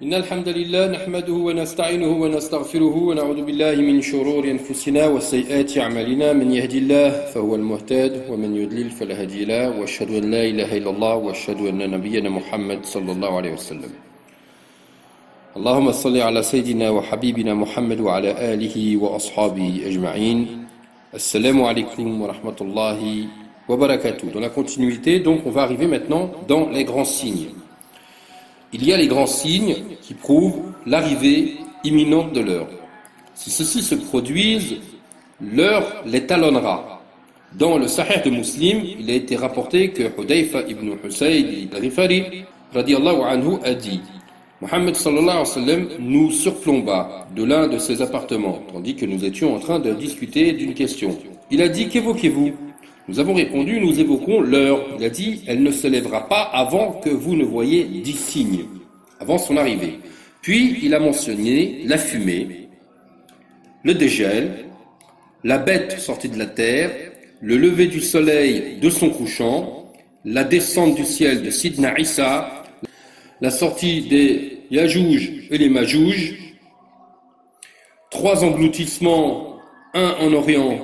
إن الحمد لله نحمده ونستعينه ونستغفره ونعوذ بالله من شرور أنفسنا وسيئات أعمالنا من يهدي الله فهو المهتد ومن يضلل فلا هادي له وأشهد أن لا إله إلا الله وأشهد أن نبينا محمد صلى الله عليه وسلم اللهم صل على سيدنا وحبيبنا محمد وعلى آله وأصحابه أجمعين السلام عليكم ورحمة الله وبركاته. Dans la continuité, donc, on va arriver maintenant dans les grands signes. Il y a les grands signes qui prouvent l'arrivée imminente de l'heure. Si ceux-ci se produisent, l'heure les talonnera. Dans le Sahih de Muslim, il a été rapporté que Hudayfa ibn Husayd al-Ghifari radiyallahu anhu a dit: Mohammed sallallahu alayhi wa sallam nous surplomba de l'un de ses appartements, tandis que nous étions en train de discuter d'une question. Il a dit: qu'évoquez-vous? Nous avons répondu: nous évoquons l'heure. Il a dit: elle ne se lèvera pas avant que vous ne voyez 10 signes, avant son arrivée. Puis il a mentionné la fumée, le dégel, la bête sortie de la terre, le lever du soleil de son couchant, la descente du ciel de Sidna Isa, la sortie des Yajouj et les Majouj, 3 engloutissements, un en Orient,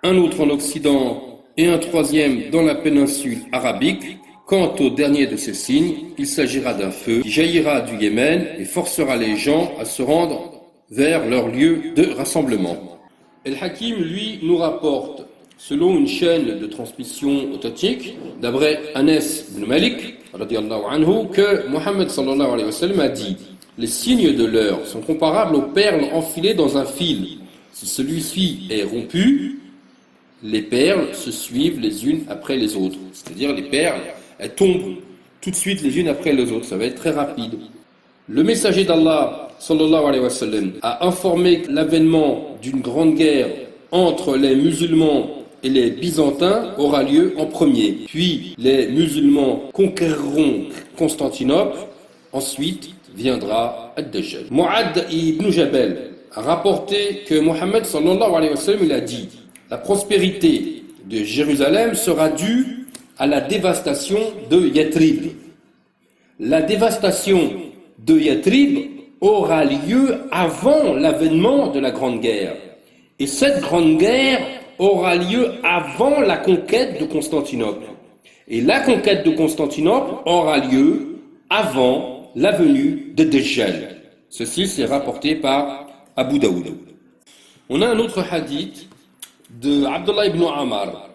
un autre en Occident, et un troisième dans la péninsule arabique. Quant au dernier de ces signes, il s'agira d'un feu qui jaillira du Yémen et forcera les gens à se rendre vers leur lieu de rassemblement. El-Hakim, lui, nous rapporte, selon une chaîne de transmission authentique, d'après Anas ibn Malik, radiyallahu anhu, que Mohammed sallallahu alayhi wa sallam a dit: les signes de l'heure sont comparables aux perles enfilées dans un fil. Si celui-ci est rompu, les perles se suivent les unes après les autres. C'est-à-dire les perles, elles tombent tout de suite les unes après les autres. Ça va être très rapide. Le messager d'Allah, sallallahu alayhi wa sallam, a informé que l'avènement d'une grande guerre entre les musulmans et les byzantins aura lieu en premier. Puis les musulmans conquerront Constantinople. Ensuite viendra Ad-Dajjal. Mu'ad ibn Jabal a rapporté que Mohammed sallallahu alayhi wa sallam, il a dit: la prospérité de Jérusalem sera due à la dévastation de Yathrib. La dévastation de Yathrib aura lieu avant l'avènement de la Grande Guerre. Et cette Grande Guerre aura lieu avant la conquête de Constantinople. Et la conquête de Constantinople aura lieu avant la venue de Dajjal. Ceci c'est rapporté par Abu Daoud. On a un autre hadith de Abdullah ibn Amar,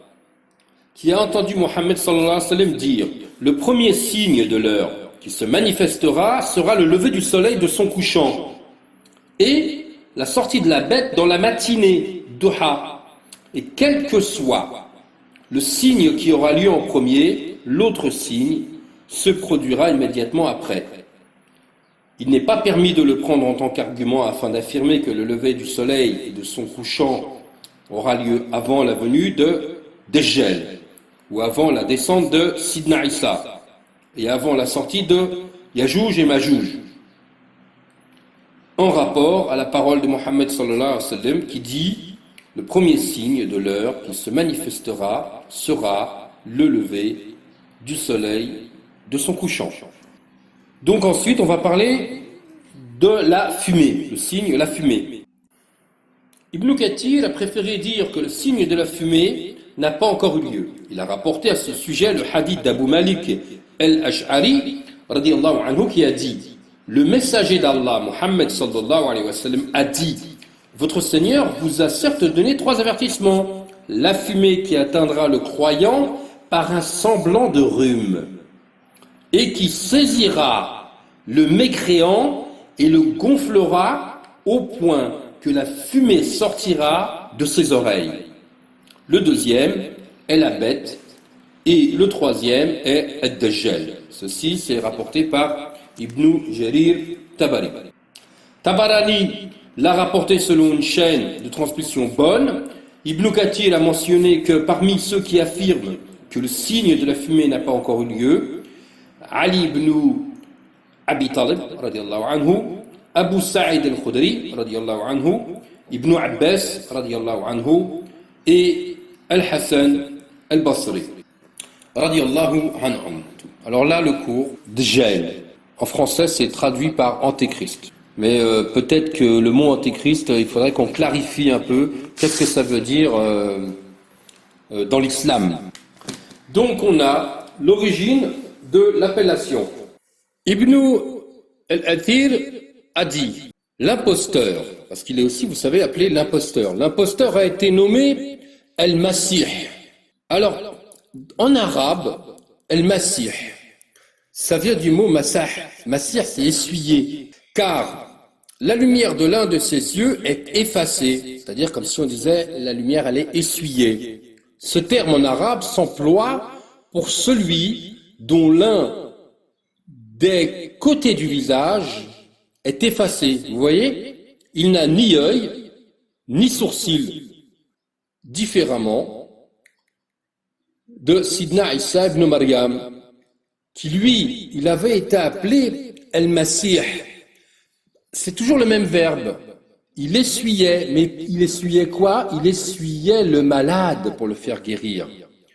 qui a entendu Mohammed sallallahu alayhi wa sallam dire: le premier signe de l'heure qui se manifestera sera le lever du soleil de son couchant et la sortie de la bête dans la matinée, duha. Et quel que soit le signe qui aura lieu en premier, l'autre signe se produira immédiatement après. Il n'est pas permis de le prendre en tant qu'argument afin d'affirmer que le lever du soleil et de son couchant aura lieu avant la venue de Dajjal, ou avant la descente de Sidna Isa, et avant la sortie de Yajouj et Majouj, en rapport à la parole de Mohammed sallallahu alayhi wa sallam qui dit: le premier signe de l'heure qui se manifestera sera le lever du soleil de son couchant. Donc ensuite on va parler de la fumée, le signe, la fumée. Ibn Kathir a préféré dire que le signe de la fumée n'a pas encore eu lieu. Il a rapporté à ce sujet le hadith d'Abu Malik al-Ash'ari radiyallahu anhu qui a dit: le messager d'Allah, Mohammed sallallahu alayhi wa sallam, a dit: votre Seigneur vous a certes donné 3 avertissements. La fumée qui atteindra le croyant par un semblant de rhume, et qui saisira le mécréant et le gonflera au point que la fumée sortira de ses oreilles. Le deuxième est la bête et le troisième est Ad-Dajjal. Ceci c'est rapporté par Ibn Jarir Tabari. Tabarani l'a rapporté selon une chaîne de transmission bonne. Ibn Kathir a mentionné que parmi ceux qui affirment que le signe de la fumée n'a pas encore eu lieu, Ali ibn Abi Talib radiyallahu anhu, Abu Sa'id al-Khudri radiyallahu anhu, Ibn Abbas radiyallahu anhu et Al-Hassan al-Basri radiyallahu anhum. Alors là le cours Dajjal. En français, c'est traduit par antéchrist. Mais peut-être que le mot antéchrist, il faudrait qu'on clarifie un peu qu'est-ce que ça veut dire dans l'islam. Donc on a l'origine de l'appellation. Ibn al-Athir a dit l'imposteur, parce qu'il est aussi, vous savez, appelé l'imposteur. L'imposteur a été nommé al-Masih. Alors, en arabe, al-Masih, ça vient du mot masah. Masih, c'est essuyer. Car la lumière de l'un de ses yeux est effacée. C'est-à-dire comme si on disait la lumière, elle est essuyée. Ce terme en arabe s'emploie pour celui dont l'un des côtés du visage est effacé. Vous voyez, il n'a ni œil, ni sourcil, différemment de Sidna Isa ibn Maryam, qui lui, il avait été appelé El-Masih. C'est toujours le même verbe. Il essuyait, mais il essuyait quoi? Il essuyait le malade pour le faire guérir.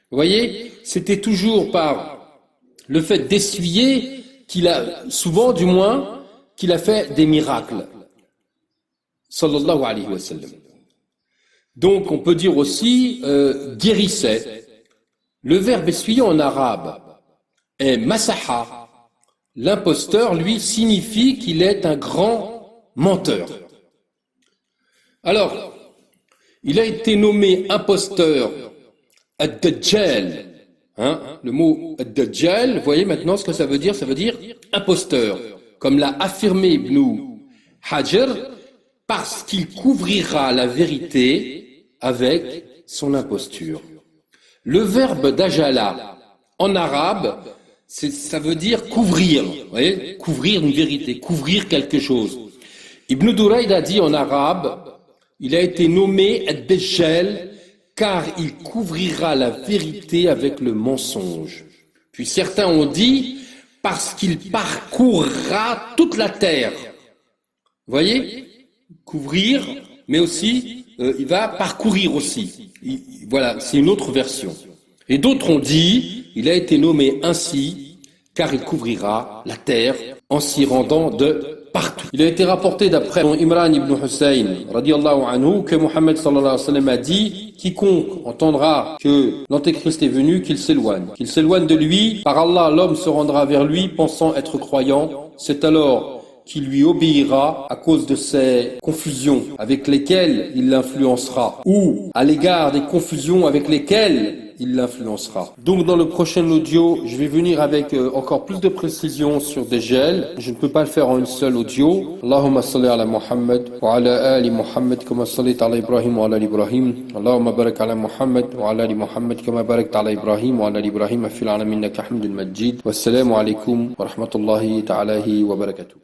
Vous voyez, c'était toujours par le fait d'essuyer qu'il a, souvent du moins, qu'il a fait des miracles. Sallallahu alayhi wa sallam. Donc on peut dire aussi guérissait. Le verbe essuyer en arabe est masaha. L'imposteur, lui, signifie qu'il est un grand menteur. Alors, il a été nommé imposteur ad-Dajjal. Le mot ad-Dajjal, vous voyez maintenant ce que ça veut dire? Ça veut dire imposteur. Comme l'a affirmé Ibn Hajar, parce qu'il couvrira la vérité avec son imposture. Le verbe dajala, en arabe, ça veut dire couvrir, vous voyez, couvrir une vérité, couvrir quelque chose. Ibn Durayd a dit en arabe, il a été nommé ad-Dajjal car il couvrira la vérité avec le mensonge. Puis certains ont dit parce qu'il parcourra toute la terre. Vous voyez, couvrir, mais aussi il va parcourir aussi. Voilà, c'est une autre version. Et d'autres ont dit, il a été nommé ainsi, car il couvrira la terre en s'y rendant de partout. Il a été rapporté d'après Imran ibn Hussein, radiallahu anhu, que Mohammed sallallahu alayhi wa sallam a dit, quiconque entendra que l'antéchrist est venu, qu'il s'éloigne de lui. Par Allah, l'homme se rendra vers lui pensant être croyant. C'est alors qui lui obéira à cause de ces confusions avec lesquelles il l'influencera, ou à l'égard des confusions avec lesquelles il l'influencera. Donc dans le prochain audio, je vais venir avec encore plus de précision sur Dajjal. Je ne peux pas le faire en une seule audio. Allahumma salli ala Muhammad wa ala ali Muhammad kama sallit ala Ibrahim wa ala ali Ibrahim. Allahumma barak ala Muhammad wa ala ali Muhammad kama barakta ala Ibrahim wa ala ali Ibrahim fil alamin innaka hamdun majid. Wassalamu alaikum wa rahmatullahi ta'ala wa barakatuh.